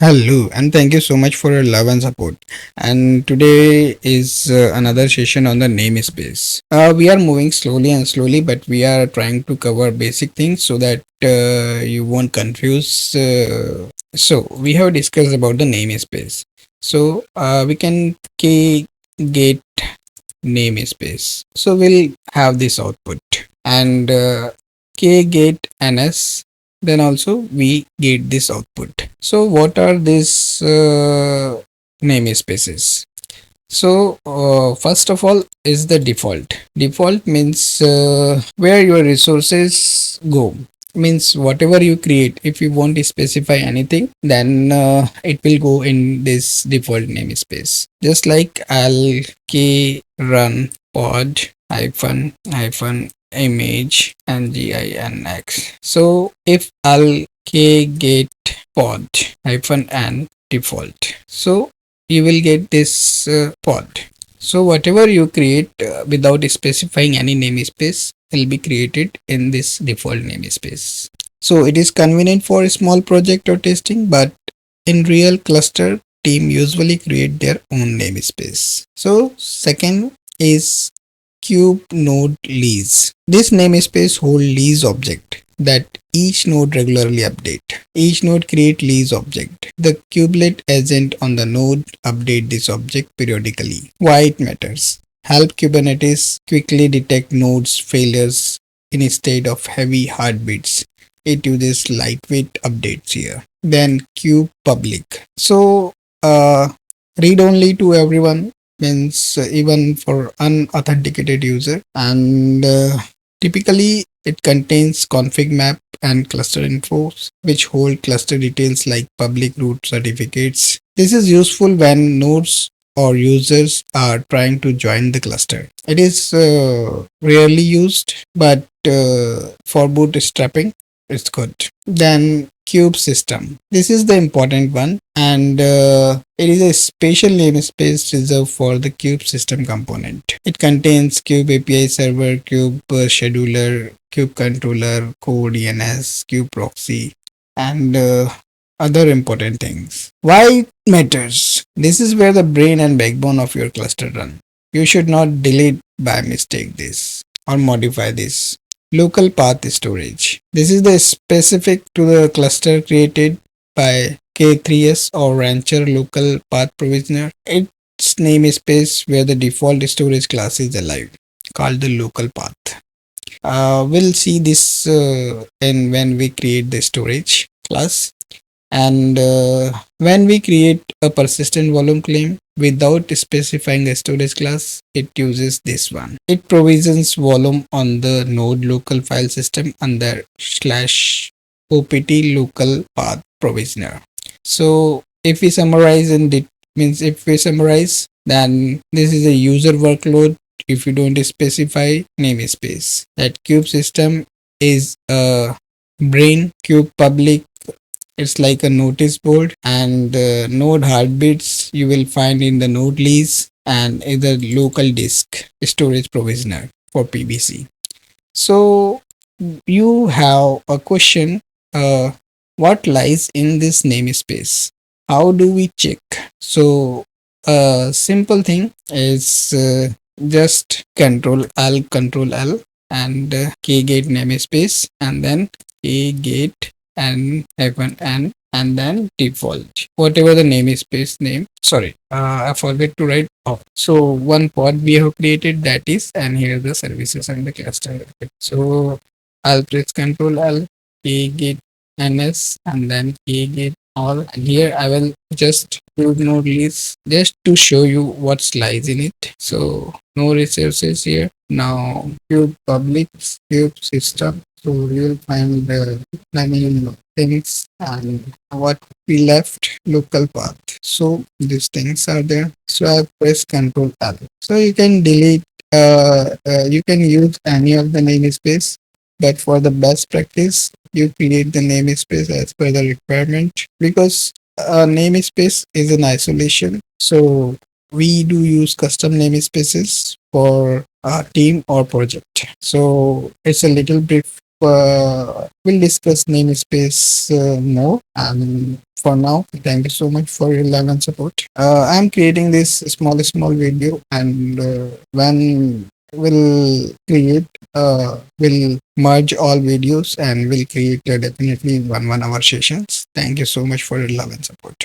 Hello, and thank you so much for your love and support. And today is another session on the namespace. We are moving slowly and slowly, but we are trying to cover basic things so that you won't confuse. So we have discussed about the namespace. So we can get namespace. So we'll have this output and get ns, then also we get this output. So what are these namespaces? So first of all is the default means where your resources go, means whatever you create. If you want to specify anything, then it will go in this default namespace, just like I'll run pod hyphen image and ginx. So if I'll get pod hyphen and default, so you will get this pod. So whatever you create without specifying any namespace will be created in this default namespace. So it is convenient for a small project or testing, but in real cluster team usually create their own namespace. So second is cube node lease. This namespace hold lease object that each node regularly update. Each node create lease object. The kubelet agent on the node update this object periodically. Why it matters? Help Kubernetes quickly detect nodes failures instead of heavy heartbeats. It uses lightweight updates here. Then kube public. So read only to everyone, means even for unauthenticated user, and typically it contains config map and cluster infos which hold cluster details like public root certificates. This is useful when nodes or users are trying to join the cluster. It is rarely used, but for bootstrapping it's good. Then kube system, this is the important one, and it is a special namespace reserved for the kube system component. It contains kube API server, kube scheduler, kube controller, code ENS, kube proxy, and other important things. Why it matters? This is where the brain and backbone of your cluster run. You should not delete by mistake this or modify this. Local path storage. This is the specific to the cluster created by K3s or Rancher local path provisioner. Its namespace where the default storage class is alive, called the local path. We'll see this in when we create the storage class. And when we create a persistent volume claim without specifying a storage class, it uses this one. It provisions volume on the node local file system under /opt local path provisioner. So if we summarize then this is a user workload. If you don't specify namespace, that kube system is a brain, kube public, it's like a notice board, and node heartbeats you will find in the node lease and either local disk storage provisioner for PBC. So you have a question, what lies in this namespace? How do we check? So a simple thing is just control L and kgate namespace, and then kgate and hyphen n and then default, whatever the namespace name. Sorry, I forgot to write. So one pod we have created, that is, and here the services and the cluster. So I'll press Control L, kgate ns, and then kgate all. And here I will just do node list just to show you what lies in it. So no resources here. Now kube public, kube system. So we will find the many things, and what we left local path. So these things are there. So I press Control L. So you can delete. You can use any of the namespace, but for the best practice, you create the namespace as per the requirement, because namespace is in isolation. So we do use custom namespaces for a team or project. So it's a little brief. We'll discuss namespace more, and for now. Thank you so much for your love and support. I'm creating this small video, and when we'll merge all videos and we'll create definitely 1 hour sessions. Thank you so much for your love and support.